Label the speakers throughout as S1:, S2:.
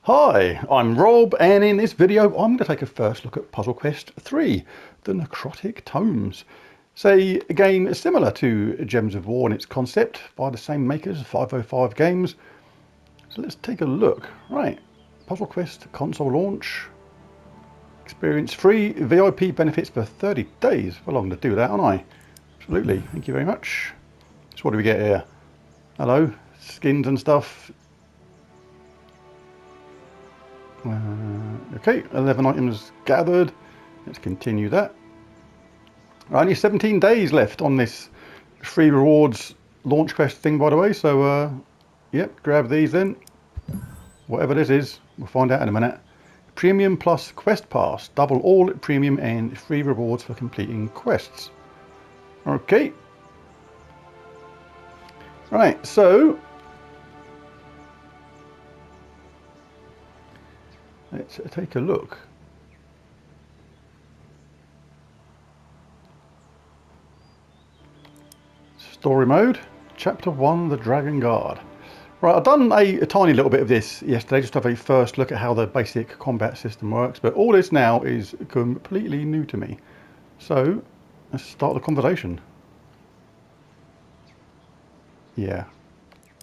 S1: Hi, I'm Rob, and in this video I'm going to take a first look at Puzzle Quest 3, the Necrotic Tomes. It's a game similar to Gems of War in its concept, by the same makers, 505 Games. So let's take a look. Right, Puzzle Quest console launch. Experience free, VIP benefits for 30 days. Well, I'm going to do that, aren't I? Absolutely, thank you very much. So what do we get here? Hello, skins and stuff. Okay, 11 items gathered. Let's continue that. Only 17 days left on this free rewards launch quest thing, by the way. So, yep, grab these then. Whatever this is, we'll find out in a minute. Premium plus quest pass. Double all premium and free rewards for completing quests. Okay. Right, so let's take a look. Story mode, Chapter 1, The Dragon Guard. Right, I've done a tiny little bit of this yesterday, just to have a first look at how the basic combat system works, but all this now is completely new to me. So, let's start the conversation. Yeah.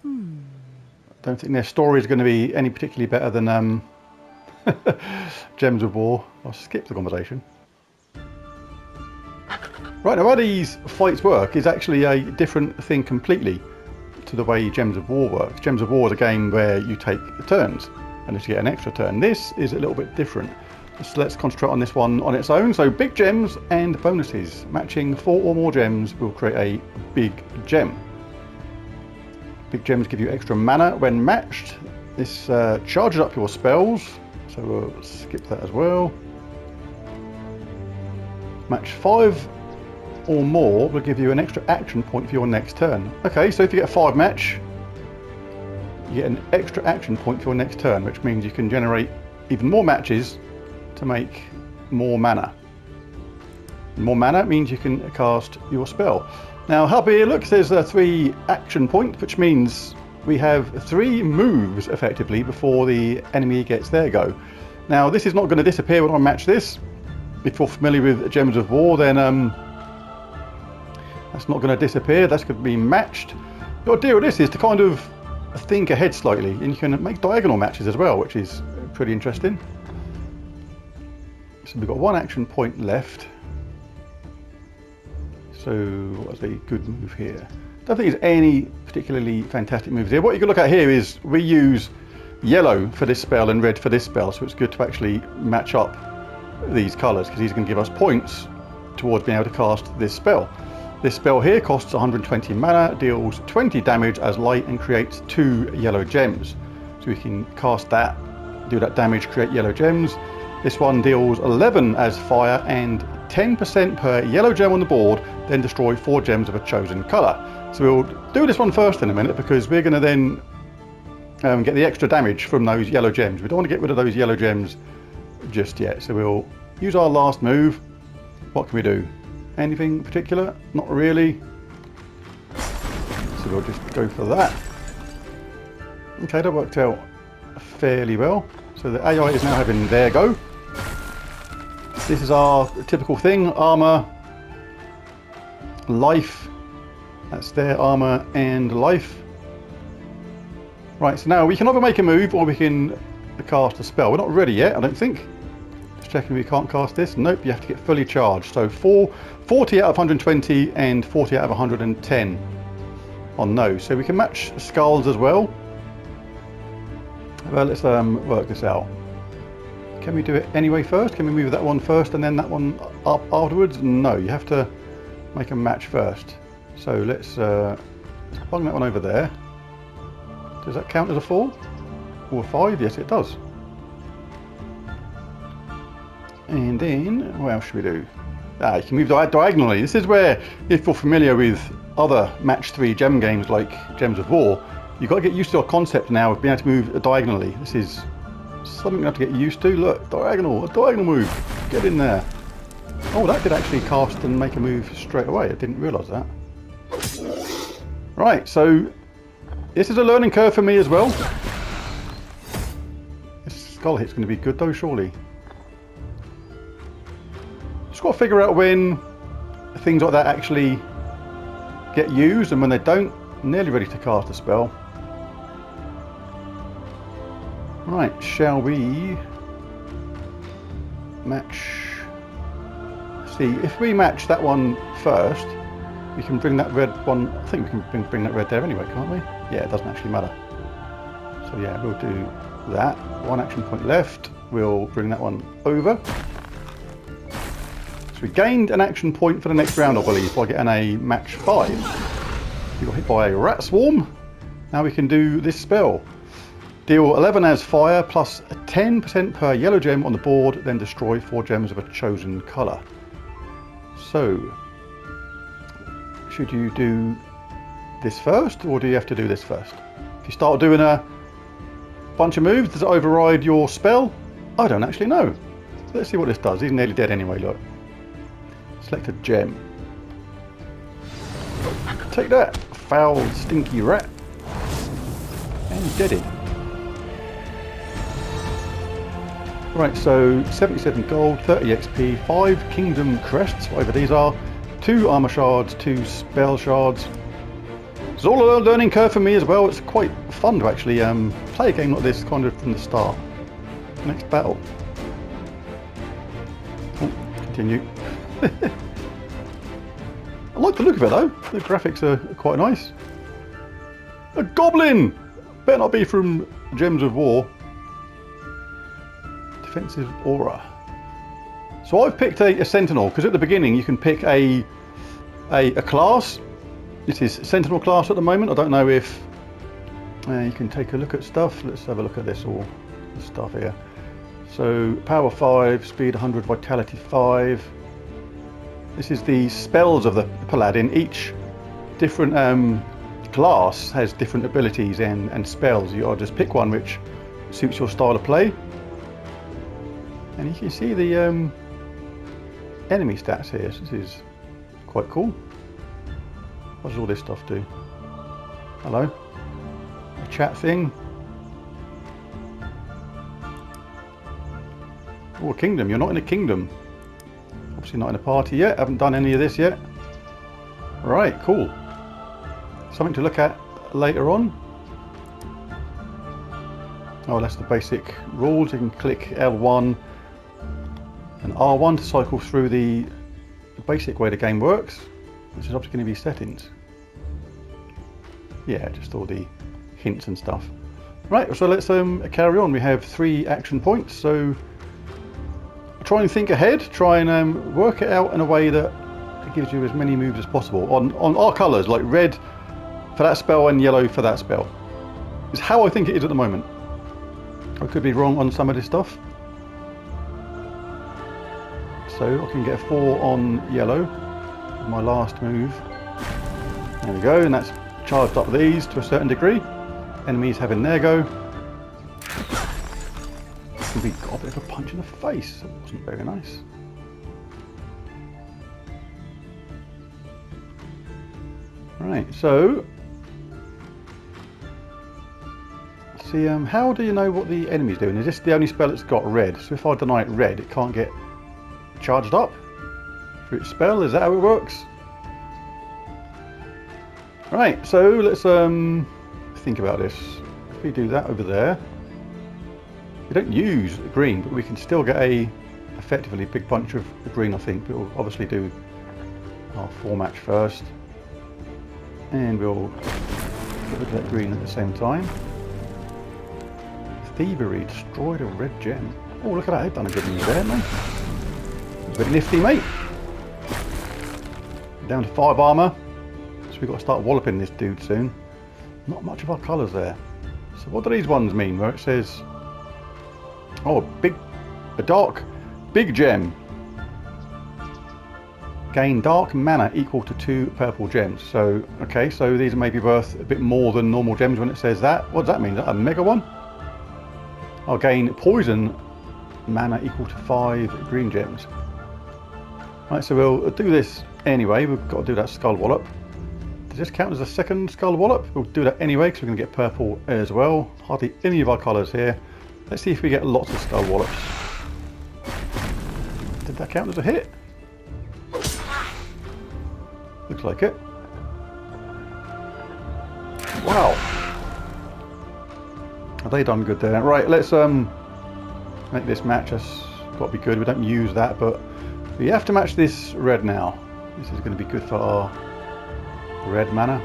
S1: Don't think their story is going to be any particularly better than Gems of War. I'll skip the conversation. Right, now how these fights work is actually a different thing completely to the way Gems of War works. Gems of War is a game where you take turns, and if you get an extra turn, this is a little bit different. So let's concentrate on this one on its own. So big gems and bonuses. Matching 4 or more gems will create a big gem. Big gems give you extra mana when matched. This charges up your spells, so we'll skip that as well. Match 5 or more will give you an extra action point for your next turn. Okay, so if you get a 5 match, you get an extra action point for your next turn, which means you can generate even more matches to make more mana. More mana means you can cast your spell. Now up here, look, there's a 3 action point, which means we have 3 moves effectively before the enemy gets their go. Now this is not going to disappear when I match this. If you're familiar with Gems of War, then that's not going to disappear. That's going to be matched. The idea of this is to kind of think ahead slightly, and you can make diagonal matches as well, which is pretty interesting. So we've got 1 action point left. So what's a good move here? Don't think there's any particularly fantastic moves here. What you can look at here is we use yellow for this spell and red for this spell, so it's good to actually match up these colours, because these are going to give us points towards being able to cast this spell. This spell here costs 120 mana, deals 20 damage as light, and creates 2 yellow gems. So we can cast that, do that damage, create yellow gems. This one deals 11 as fire and 10% per yellow gem on the board, then destroy 4 gems of a chosen colour. So we'll do this one first in a minute, because we're going to then get the extra damage from those yellow gems. We don't want to get rid of those yellow gems just yet. So we'll use our last move. What can we do? Anything particular? Not really. So we'll just go for that. Okay, that worked out fairly well. So the AI is now having their go. This is our typical thing: armor, life. That's their armor and life. Right, so now we can either make a move or we can cast a spell. We're not ready yet, I don't think. Just checking we can't cast this. Nope, you have to get fully charged. So 40 out of 120 and 40 out of 110 on those. So we can match skulls as well. Well, let's work this out. Can we do it anyway first? Can we move that one first and then that one up afterwards? No, you have to make a match first. So let's bung that one over there. Does that count as a 4 or a 5? Yes, it does. And then what else should we do? You can move diagonally. This is where, if you're familiar with other match 3 gem games like Gems of War, you've got to get used to our concept now of being able to move diagonally. This is something you have to get used to. Look, a diagonal move. Get in there. Oh, that could actually cast and make a move straight away. I didn't realise that. Right, so This is a learning curve for me as well. This skull hit's going to be good though, surely. Just got to figure out when things like that actually get used and when they don't. I'm nearly ready to cast a spell. Right, shall we match? See, if we match that one first, we can bring that red one. I think we can bring that red there anyway, can't we? Yeah, it doesn't actually matter. So yeah, we'll do that. One action point left. We'll bring that one over. So we gained an action point for the next round, I believe, by getting a match 5. We got hit by a rat swarm. Now we can do this spell. Deal 11 as fire plus 10% per yellow gem on the board, then destroy 4 gems of a chosen colour. So, should you do this first, or do you have to do this first? If you start doing a bunch of moves, does it override your spell? I don't actually know. Let's see what this does. He's nearly dead anyway, look. Select a gem. Take that, foul, stinky rat. And he's deaded. Right, so 77 gold, 30 XP, 5 kingdom crests, whatever these are, 2 armor shards, 2 spell shards. It's all a learning curve for me as well. It's quite fun to actually play a game like this kind of from the start. Next battle. Oh, continue. I like the look of it though. The graphics are quite nice. A goblin! Better not be from Gems of War. Defensive aura. So I've picked a sentinel because at the beginning you can pick a class. This is sentinel class at the moment. I don't know if you can take a look at stuff. Let's have a look at this all stuff here. So power 5, speed 100, vitality 5. This is the spells of the paladin. Each different class has different abilities and spells. You ought to just pick one which suits your style of play. And you can see the enemy stats here. So this is quite cool. What does all this stuff do? Hello? A chat thing. Oh, a kingdom. You're not in a kingdom. Obviously not in a party yet. Haven't done any of this yet. Right, cool. Something to look at later on. Oh, that's the basic rules. You can click L1 and R1 to cycle through the basic way the game works, which is obviously going to be settings. Yeah, just all the hints and stuff. Right, so let's carry on. We have 3 action points, so try and think ahead, try and work it out in a way that it gives you as many moves as possible on our colours, like red for that spell and yellow for that spell. Is how I think it is at the moment. I could be wrong on some of this stuff. So I can get a 4 on yellow with my last move. There we go, and that's charged up these to a certain degree. Enemies having their go. We got a bit of a punch in the face. That wasn't very nice. Right, so see, how do you know what the enemy's doing? Is this the only spell that's got red? So if I deny it red, it can't get charged up for its spell. Is that how it works? Right, so let's think about this. If we do that over there, we don't use green, but we can still get a effectively big bunch of green, I think. But we'll obviously do our 4 match first, and we'll get rid of that green at the same time. Thievery, destroyed a red gem. Oh, look at that, they've done a good move there, haven't they? It's a bit nifty, mate. Down to 5 armour, so we've got to start walloping this dude soon. Not much of our colours there. So what do these ones mean, where it says, oh, a dark big gem. Gain dark mana equal to 2 purple gems. So, okay, so these are maybe worth a bit more than normal gems when it says that. What does that mean? Is that a mega one? I'll gain poison mana equal to 5 green gems. Right, so we'll do this anyway. We've got to do that skull wallop. Does this count as a second skull wallop? We'll do that anyway because we're going to get purple as well. Hardly any of our colours here. Let's see if we get lots of skull wallops. Did that count as a hit? Looks like it. Wow. Have they done good there? Right, let's make this match us. Got to be good. We don't use that, but we have to match this red now. This is going to be good for our red mana.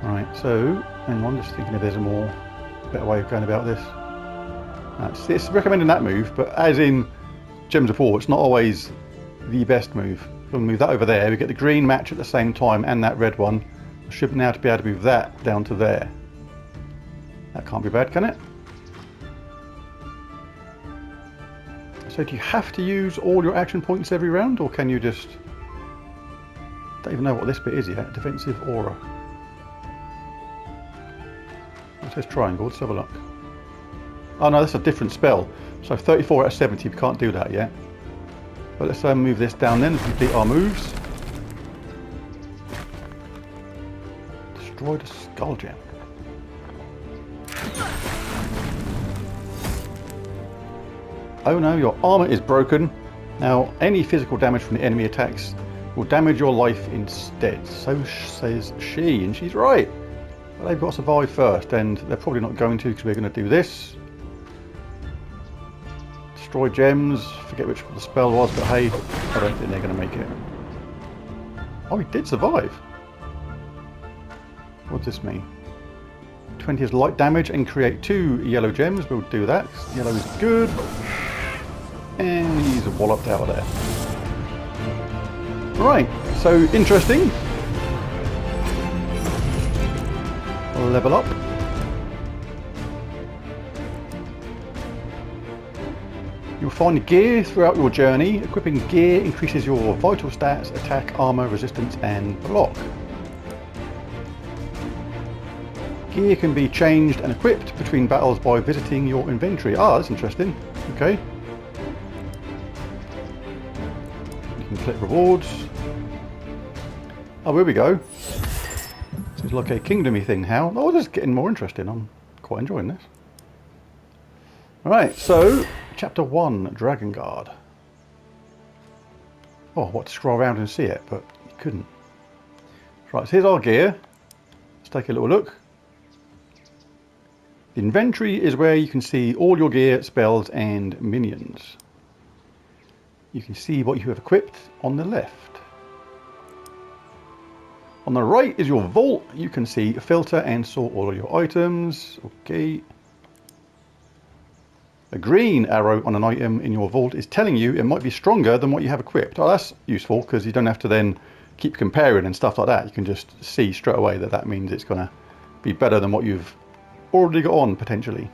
S1: Right, so hang on, just thinking if there's a better way of going about this. It's recommending that move, but as in Gems of War, it's not always the best move. We'll move that over there. We get the green match at the same time and that red one. I should now be able to move that down to there. That can't be bad, can it? So do you have to use all your action points every round, or can you just... Don't even know what this bit is yet. Defensive aura. It says triangle. Let's have a look. Oh no, that's a different spell. So 34 out of 70, we can't do that yet. But let's move this down then and complete our moves. Destroy the Skull Gem. Oh no, your armor is broken. Now, any physical damage from the enemy attacks will damage your life instead. So says she, and she's right. But they've got to survive first, and they're probably not going to because we're going to do this. Destroy gems. Forget which the spell was, but hey, I don't think they're going to make it. Oh, he did survive. What does this mean? 20 is light damage and create 2 yellow gems. We'll do that. Yellow is good. And he's walloped out of there. Right, so interesting. Level up. You'll find gear throughout your journey. Equipping gear increases your vital stats, attack, armor, resistance, and block. Gear can be changed and equipped between battles by visiting your inventory. Ah, that's interesting. Okay. You can click rewards. Oh, here we go. This is like a kingdomy thing now. Oh, this is getting more interesting. I'm quite enjoying this. Alright, so Chapter 1, Dragon Guard. Oh, I want to scroll around and see it, but you couldn't. Right, so here's our gear. Let's take a little look. The inventory is where you can see all your gear, spells, and minions. You can see what you have equipped on the left. On the right is your vault. You can see filter and sort all of your items. Okay. A green arrow on an item in your vault is telling you it might be stronger than what you have equipped. Oh, that's useful because you don't have to then keep comparing and stuff like that. You can just see straight away that that means it's going to be better than what you've already got on potentially.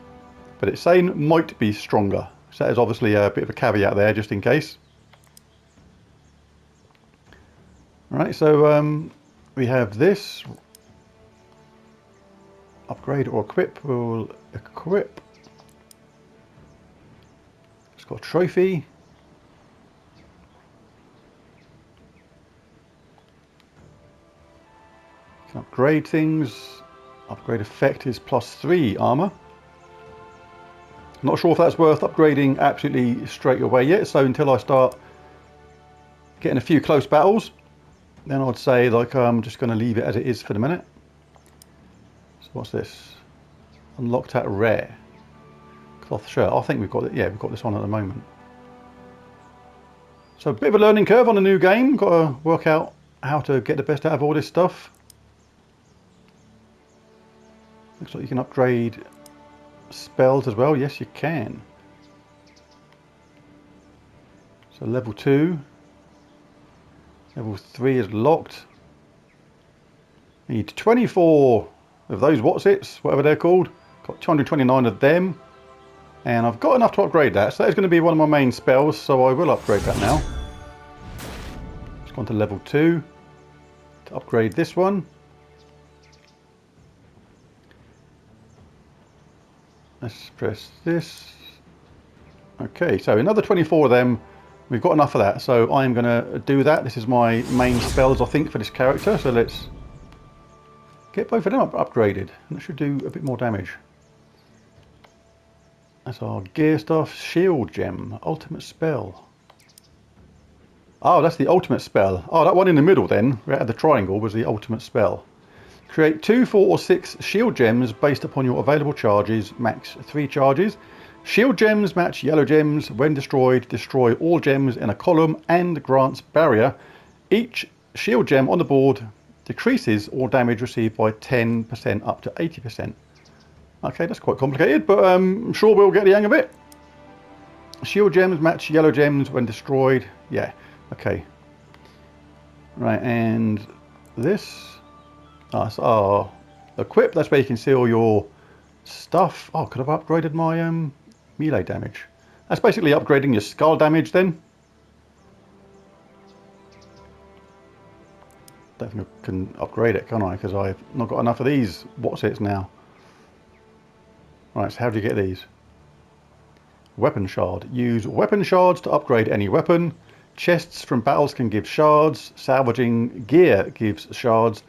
S1: But it's saying might be stronger. So that is obviously a bit of a caveat there just in case. Alright, so we have this. Upgrade or equip. We'll equip. It's got a trophy. You can upgrade things. Upgrade effect is +3 armor. Not sure if that's worth upgrading absolutely straight away yet. So until I start getting a few close battles, then I'd say like I'm just going to leave it as it is for the minute. So what's this? Unlocked at rare. Cloth shirt. I think we've got it. Yeah, we've got this on at the moment. So a bit of a learning curve on a new game. Got to work out how to get the best out of all this stuff. Looks like you can upgrade spells as well. Yes, you can. So level 2. Level 3 is locked. Need 24 of those what's-its, whatever they're called. Got 229 of them. And I've got enough to upgrade that. So that's going to be one of my main spells, so I will upgrade that now. It's gone to level 2. To upgrade this one. Let's press this. Okay, so another 24 of them We've got enough of that, so I'm going to do that. This is my main spells, I think, for this character. So let's get both of them upgraded. That should do a bit more damage. That's our gear stuff. Shield gem. Ultimate spell. Oh, that's the ultimate spell. Oh, that one in the middle then, right at the triangle, was the ultimate spell. Create 2, 4 or 6 shield gems based upon your available charges, max 3 charges. Shield gems match yellow gems. When destroyed, destroy all gems in a column and grants barrier. Each shield gem on the board decreases all damage received by 10% up to 80%. Okay, that's quite complicated, but I'm sure we'll get the hang of it. Shield gems match yellow gems when destroyed. Yeah, okay. Right, and this... Oh, equip, that's where you can see all your stuff. Oh, could have upgraded my melee damage. That's basically upgrading your skull damage then. Don't think I can upgrade it, can I? Because I've not got enough of these what's-its now. Right, so how do you get these? Weapon shard. Use weapon shards to upgrade any weapon. Chests from battles can give shards. Salvaging gear gives shards.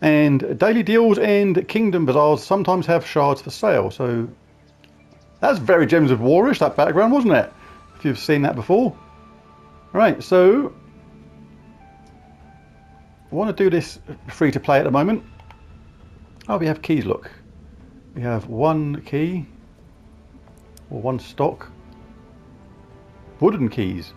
S1: And daily deals and kingdom bazaars sometimes have shards for sale. So that's very Gems of War-ish, that background, wasn't it? If you've seen that before. Right, so I want to do this free to play at the moment. Oh, we have keys, look. We have 1 key, or 1 stock. Wooden keys.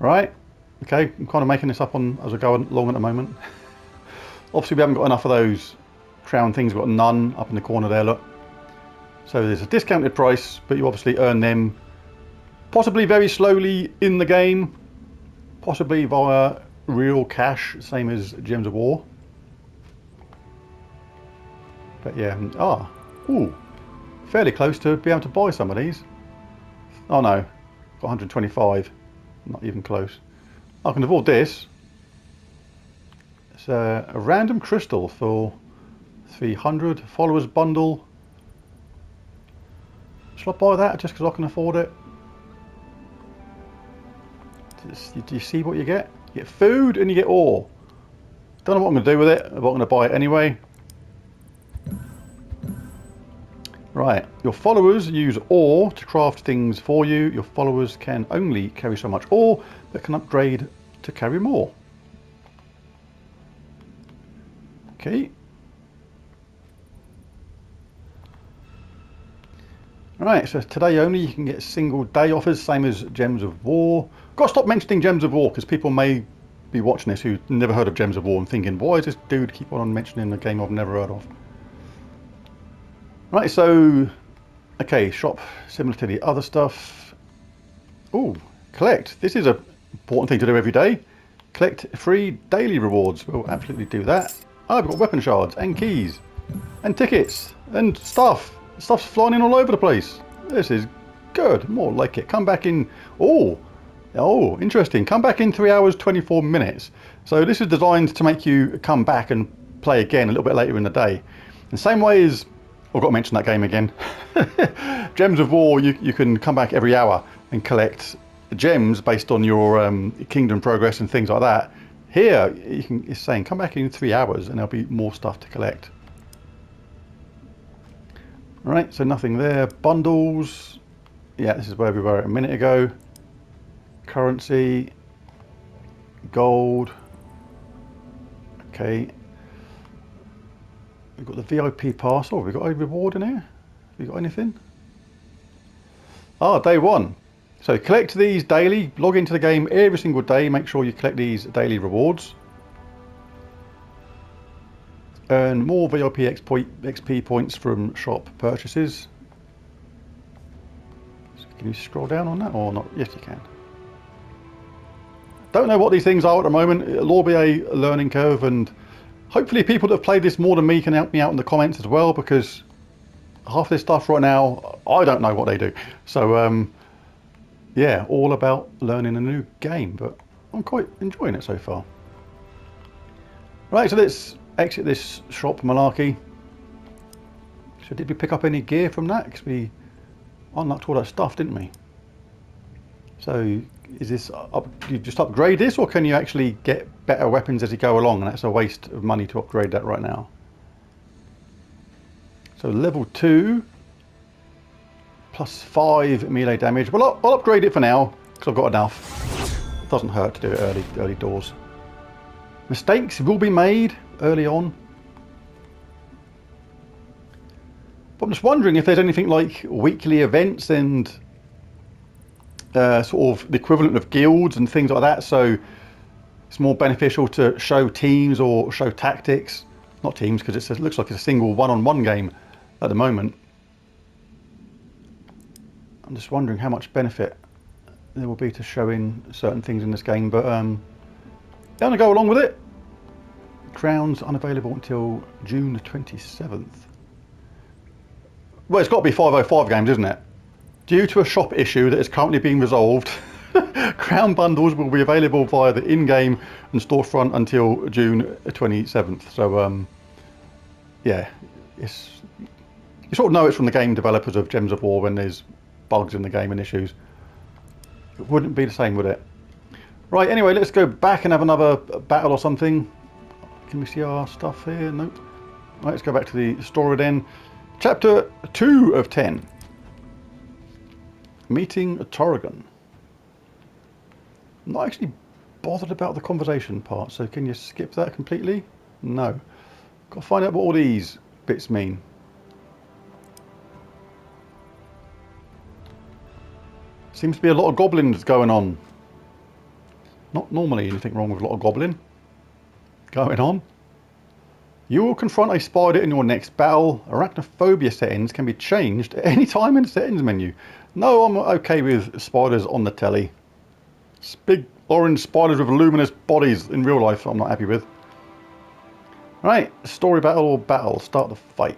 S1: Right, okay, I'm kind of making this up on as I go along at the moment. Obviously we haven't got enough of those crown things, we've got none up in the corner there, look. So there's a discounted price, but you obviously earn them possibly very slowly in the game, possibly via real cash, same as Gems of War. But yeah, ooh, fairly close to be able to buy some of these. Oh no, got 125. Not even close. I can afford this. It's a random crystal for 300. Followers bundle. Shall I buy that just because I can afford it? Do you see what you get? You get food and you get ore. Don't know what I'm going to do with it, but I'm going to buy it anyway. Right, your followers use ore to craft things for you. Your followers can only carry so much ore, but can upgrade to carry more. Okay. Right, so today only you can get single day offers, same as Gems of War. Got to stop mentioning Gems of War because people may be watching this who've never heard of Gems of War and thinking, why is this dude keep on mentioning a game I've never heard of? Right, so, okay, shop similar to the other stuff. Oh, collect. This is an important thing to do every day. Collect free daily rewards. We'll absolutely do that. Oh, I've got weapon shards and keys and tickets and stuff. Stuff's flying in all over the place. This is good. More like it. Come back in. Oh, interesting. Come back in 3 hours, 24 minutes. So this is designed to make you come back and play again a little bit later in the day. The same way as... I've got to mention that game again. Gems of War, you can come back every hour and collect gems based on your kingdom progress and things like that. Here, it's saying come back in 3 hours and there'll be more stuff to collect. Right, so nothing there. Bundles. Yeah, this is where we were a minute ago. Currency. Gold. Okay. We've got the VIP pass. Oh, have we got a reward in here? Have we got anything? Ah, day 1. So collect these daily. Log into the game every single day. Make sure you collect these daily rewards. Earn more VIP XP points from shop purchases. So can you scroll down on that or not? Yes, you can. Don't know what these things are at the moment. It'll all be a learning curve, and hopefully people that have played this more than me can help me out in the comments as well, because half this stuff right now, I don't know what they do. So, yeah, all about learning a new game, but I'm quite enjoying it so far. Right, so let's exit this shop malarkey. So did we pick up any gear from that? Because we unlocked all that stuff, didn't we? So is this do you just upgrade this, or can you actually get better weapons as you go along, and that's a waste of money to upgrade that right now? So level 2 plus 5 melee damage. Well, I'll upgrade it for now because I've got enough. It doesn't hurt to do it early doors. Mistakes will be made early on. But I'm just wondering if there's anything like weekly events and sort of the equivalent of guilds and things like that, so it's more beneficial to show teams or show tactics. Not teams, because it looks like it's a single one-on-one game at the moment. I'm just wondering how much benefit there will be to showing certain things in this game, but I'm going to go along with it. Crowns unavailable until June the 27th. Well, it's got to be 505 games, isn't it? Due to a shop issue that is currently being resolved, crown bundles will be available via the in-game and storefront until June 27th. So, yeah, you sort of know it's from the game developers of Gems of War when there's bugs in the game and issues. It wouldn't be the same, would it? Right, anyway, let's go back and have another battle or something. Can we see our stuff here? Nope. Right, let's go back to the story then. Chapter 2 of 10. Meeting Torrigan. I'm not actually bothered about the conversation part, so can you skip that completely? No. Got to find out what all these bits mean. Seems to be a lot of goblins going on. Not normally anything wrong with a lot of goblin going on. You will confront a spider in your next battle. Arachnophobia settings can be changed at any time in the settings menu. No, I'm okay with spiders on the telly. It's big orange spiders with luminous bodies in real life I'm not happy with. Right, story battle or battle. Start the fight.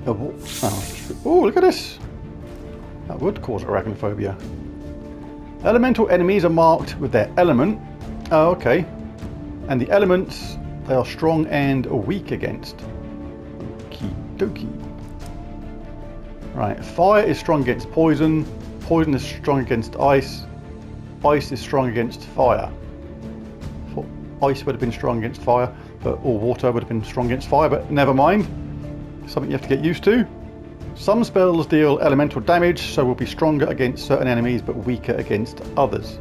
S1: Oh, look at this. That would cause arachnophobia. Elemental enemies are marked with their element. Oh, okay. And the elements they are strong and weak against. Okie dokie. Right, fire is strong against poison. Poison is strong against ice. Ice is strong against fire. Ice would have been strong against fire, or water would have been strong against fire, but never mind. Something you have to get used to. Some spells deal elemental damage, so will be stronger against certain enemies, but weaker against others.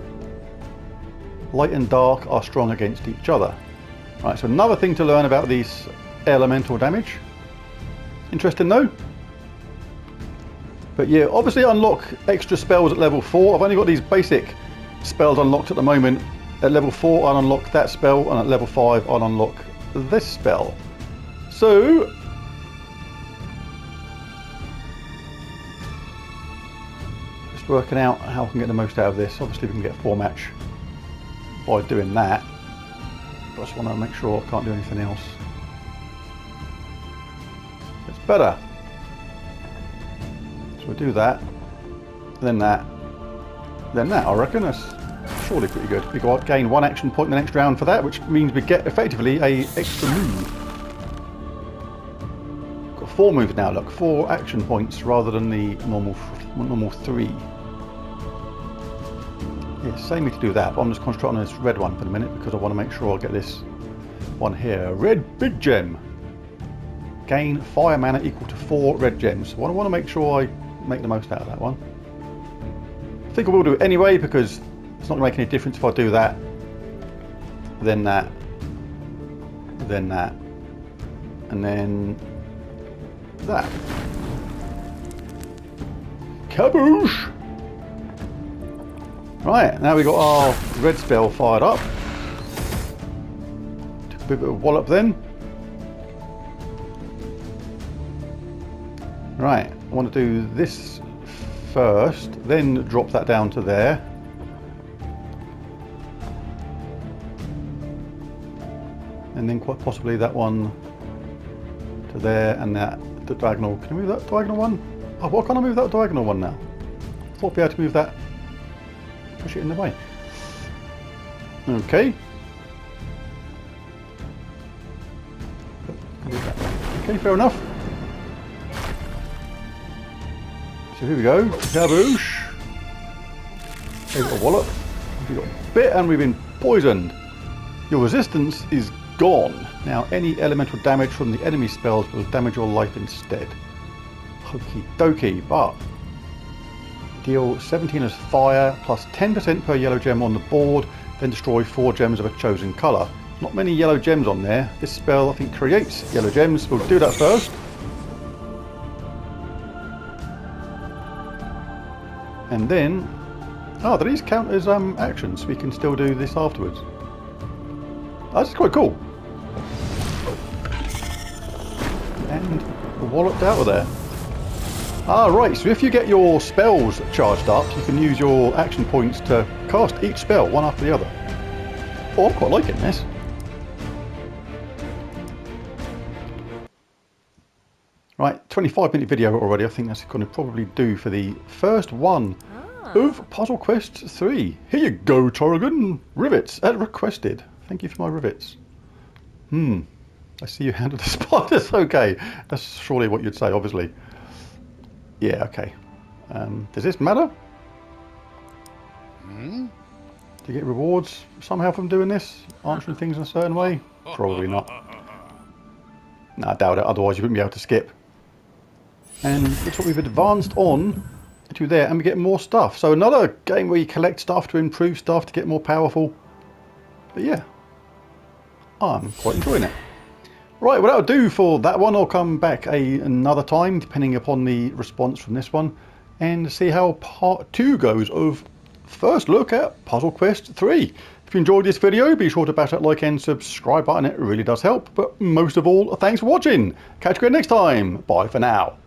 S1: Light and dark are strong against each other. Right, so another thing to learn about these elemental damage. Interesting though. But yeah, obviously unlock extra spells at level 4. I've only got these basic spells unlocked at the moment. At level 4 I'll unlock that spell, and at level 5 I'll unlock this spell. So just working out how I can get the most out of this. Obviously we can get a 4-match by doing that. But I just want to make sure I can't do anything else. It's better. So we'll do that, then that, then that. I reckon that's surely pretty good. We got gain 1 action point in the next round for that, which means we get effectively a extra move. Got 4 moves now. Look, 4 action points rather than the normal 3. Yeah, same me to do that, but I'm just concentrating on this red one for the minute because I want to make sure I get this one here. Red big gem. Gain fire mana equal to 4 red gems. So I want to make sure I make the most out of that one. I think I will do it anyway because it's not going to make any difference if I do that, then that, then that, and then that. Kaboosh! Right, now we've got our red spell fired up. Took a bit of a wallop then. Right, I want to do this first, then drop that down to there. And then quite possibly that one to there, and that the diagonal. Can I move that diagonal one? Oh, why can't I move that diagonal one now? I thought I'd be able to move that, push it in the way. Okay. Move that. Okay, fair enough. So here we go. Kaboosh. We've got a wallop. We've got bit and we've been poisoned. Your resistance is gone. Now any elemental damage from the enemy spells will damage your life instead. Okie dokie, but deal 17 as fire plus 10% per yellow gem on the board, then destroy 4 gems of a chosen colour. Not many yellow gems on there. This spell I think creates yellow gems. We'll do that first. And then, oh, do these count as actions? We can still do this afterwards. That's quite cool. And walloped out of there. Ah, right, so if you get your spells charged up, you can use your action points to cast each spell, one after the other. Oh, I'm quite liking this. Right, 25-minute video already. I think that's going to probably do for the first one of Puzzle Quest 3. Here you go, Torrigan. Rivets, as requested. Thank you for my rivets. I see you handled the spiders. Okay, that's surely what you'd say, obviously. Yeah, okay. Does this matter? Do you get rewards somehow from doing this? Answering things in a certain way? Probably not. No, I doubt it, otherwise you wouldn't be able to skip. And looks like we've advanced on to there and we get more stuff. So another game where you collect stuff to improve stuff to get more powerful. But yeah, I'm quite enjoying it. Right, well that'll do for that one. I'll come back another time depending upon the response from this one and see how part 2 goes of first look at Puzzle Quest 3. If you enjoyed this video, be sure to bash that like and subscribe button. It really does help. But most of all, thanks for watching. Catch you again next time. Bye for now.